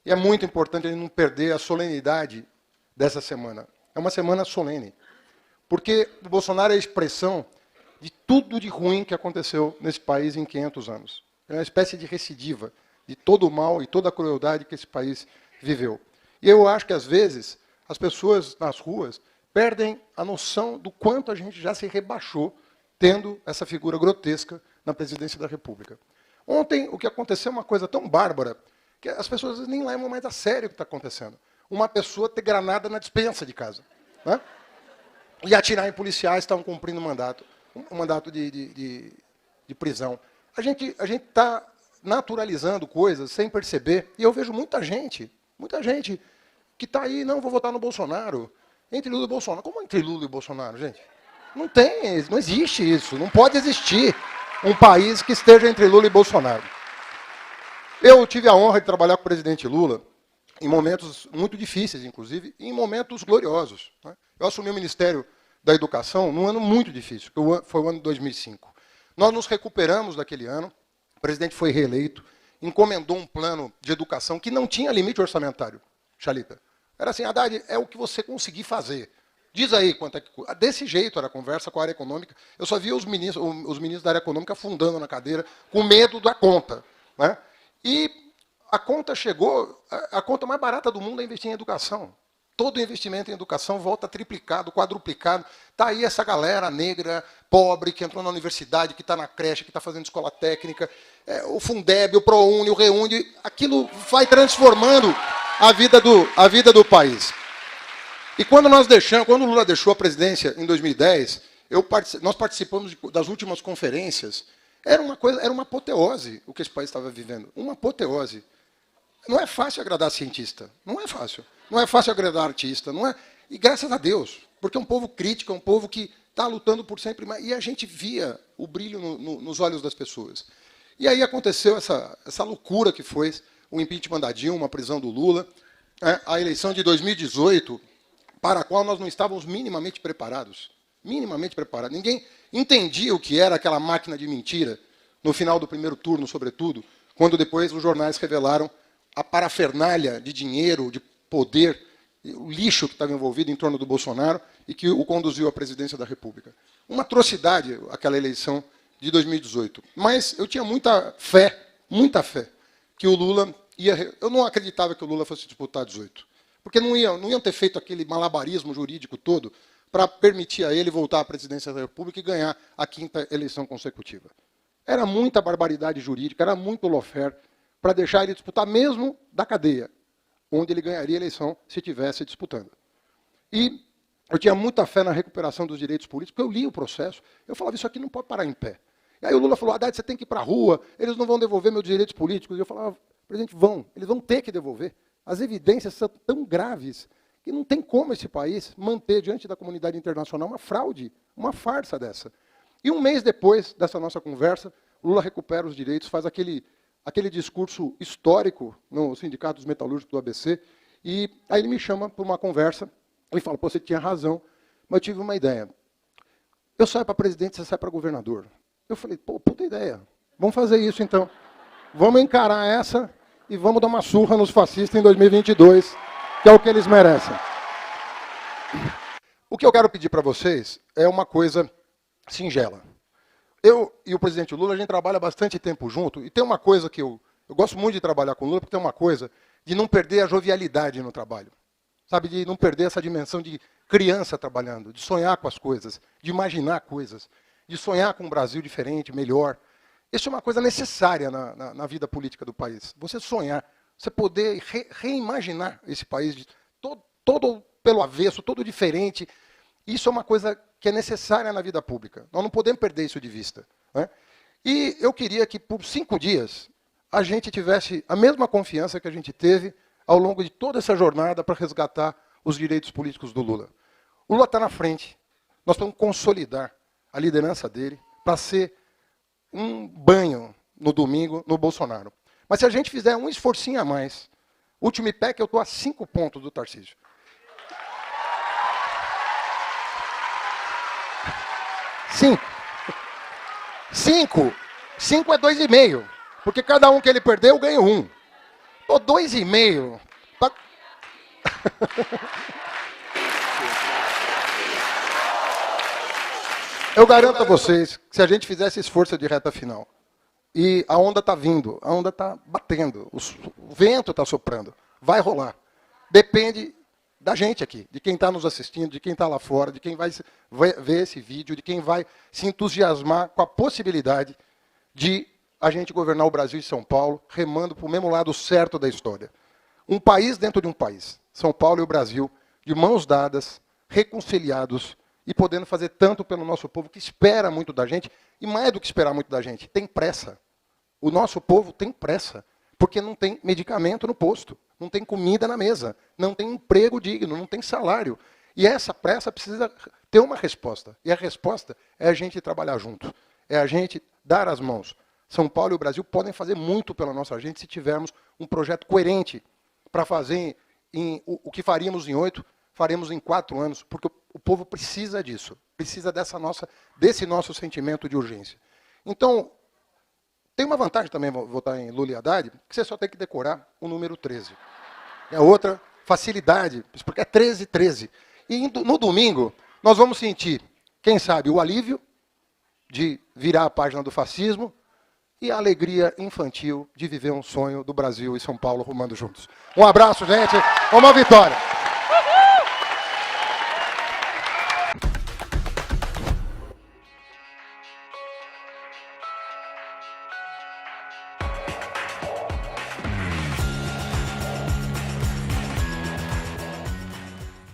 E é muito importante a gente não perder a solenidade dessa semana. É uma semana solene. Porque o Bolsonaro é a expressão de tudo de ruim que aconteceu nesse país em 500 anos. É uma espécie de recidiva de todo o mal e toda a crueldade que esse país viveu. E eu acho que, às vezes, as pessoas nas ruas perdem a noção do quanto a gente já se rebaixou tendo essa figura grotesca na presidência da República. Ontem, o que aconteceu é uma coisa tão bárbara que as pessoas nem levam mais a sério o que está acontecendo. Uma pessoa ter granada na despensa de casa, né? E atirar em policiais que estavam cumprindo um mandato de prisão. A gente está naturalizando coisas sem perceber, e eu vejo muita gente que está aí, não, vou votar no Bolsonaro. Entre Lula e Bolsonaro. Como entre Lula e Bolsonaro, gente? Não existe isso. Não pode existir um país que esteja entre Lula e Bolsonaro. Eu tive a honra de trabalhar com o presidente Lula em momentos muito difíceis, inclusive, e em momentos gloriosos, né? Eu assumi o Ministério da Educação num ano muito difícil, que foi o ano de 2005. Nós nos recuperamos daquele ano, o presidente foi reeleito, encomendou um plano de educação que não tinha limite orçamentário, Chalita. Era assim, Haddad, é o que você conseguir fazer. Diz aí quanto é que... Desse jeito era a conversa com a área econômica. Eu só via os ministros da área econômica afundando na cadeira, com medo da conta, né? E a conta chegou, a conta mais barata do mundo é investir em educação. Todo investimento em educação volta triplicado, quadruplicado. Está aí essa galera negra, pobre, que entrou na universidade, que está na creche, que está fazendo escola técnica, o Fundeb, o ProUni, o Reúne, aquilo vai transformando a vida do país. E quando o Lula deixou a presidência em 2010, nós participamos das últimas conferências. Era uma apoteose o que esse país estava vivendo. Uma apoteose. Não é fácil agradar cientista. Não é fácil. Não é fácil agradar artista. Não é... E graças a Deus. Porque é um povo crítico, é um povo que está lutando por sempre mais. E a gente via o brilho nos olhos das pessoas. E aí aconteceu essa loucura que foi o impeachment da Dilma, a prisão do Lula, a eleição de 2018, para a qual nós não estávamos minimamente preparados. Minimamente preparados. Ninguém entendia o que era aquela máquina de mentira, no final do primeiro turno, sobretudo, quando depois os jornais revelaram a parafernália de dinheiro, de poder, o lixo que estava envolvido em torno do Bolsonaro e que o conduziu à presidência da República. Uma atrocidade aquela eleição de 2018. Mas eu tinha muita fé, que o Lula ia... Eu não acreditava que o Lula fosse disputar 18. Porque não iam ter feito aquele malabarismo jurídico todo para permitir a ele voltar à presidência da República e ganhar a 5ª eleição consecutiva. Era muita barbaridade jurídica, era muito lawfare para deixar ele disputar mesmo da cadeia, onde ele ganharia a eleição se estivesse disputando. E eu tinha muita fé na recuperação dos direitos políticos, porque eu li o processo, eu falava, isso aqui não pode parar em pé. E aí o Lula falou, Haddad, você tem que ir para a rua, eles não vão devolver meus direitos políticos. E eu falava, presidente, eles vão ter que devolver. As evidências são tão graves que não tem como esse país manter diante da comunidade internacional uma fraude, uma farsa dessa. E um mês depois dessa nossa conversa, o Lula recupera os direitos, faz aquele discurso histórico no Sindicato dos Metalúrgicos do ABC, e aí ele me chama para uma conversa, ele fala, pô, você tinha razão, mas eu tive uma ideia. Eu saio para presidente, você sai para governador. Eu falei, pô, puta ideia, vamos fazer isso então. Vamos encarar essa e vamos dar uma surra nos fascistas em 2022, que é o que eles merecem. O que eu quero pedir para vocês é uma coisa singela. Eu e o presidente Lula, a gente trabalha bastante tempo junto, e tem uma coisa que eu gosto muito de trabalhar com o Lula, porque tem uma coisa de não perder a jovialidade no trabalho. Sabe, de não perder essa dimensão de criança trabalhando, de sonhar com as coisas, de imaginar coisas, de sonhar com um Brasil diferente, melhor. Isso é uma coisa necessária na vida política do país. Você sonhar, você poder reimaginar esse país todo pelo avesso, todo diferente. Isso é uma coisa que é necessária na vida pública. Nós não podemos perder isso de vista, né? E eu queria que, por 5 dias, a gente tivesse a mesma confiança que a gente teve ao longo de toda essa jornada para resgatar os direitos políticos do Lula. O Lula está na frente. Nós vamos consolidar a liderança dele para ser um banho no domingo no Bolsonaro. Mas se a gente fizer um esforcinho a mais, o último IPEC eu estou a 5 pontos do Tarcísio. 5 é 2,5. Porque cada um que ele perdeu, eu ganho 1. Pô, 2,5. Tá... Eu garanto a vocês que se a gente fizesse esforço de reta final, e a onda está vindo, a onda está batendo, o vento está soprando, vai rolar. Depende da gente aqui, de quem está nos assistindo, de quem está lá fora, de quem vai ver esse vídeo, de quem vai se entusiasmar com a possibilidade de a gente governar o Brasil e São Paulo, remando para o mesmo lado certo da história. Um país dentro de um país, São Paulo e o Brasil, de mãos dadas, reconciliados, e podendo fazer tanto pelo nosso povo, que espera muito da gente, e mais do que esperar muito da gente, tem pressa. O nosso povo tem pressa, porque não tem medicamento no posto, não tem comida na mesa, não tem emprego digno, não tem salário. E essa pressa precisa ter uma resposta. E a resposta é a gente trabalhar junto, é a gente dar as mãos. São Paulo e o Brasil podem fazer muito pela nossa gente se tivermos um projeto coerente para fazer o que faríamos em 8, faremos em 4 anos, porque o povo precisa disso, precisa desse nosso sentimento de urgência. Então, tem uma vantagem também votar em Lula e Haddad, que você só tem que decorar o número 13. É outra facilidade, porque é 13, 13. E no domingo, nós vamos sentir, quem sabe, o alívio de virar a página do fascismo e a alegria infantil de viver um sonho do Brasil e São Paulo rumando juntos. Um abraço, gente. Uma vitória.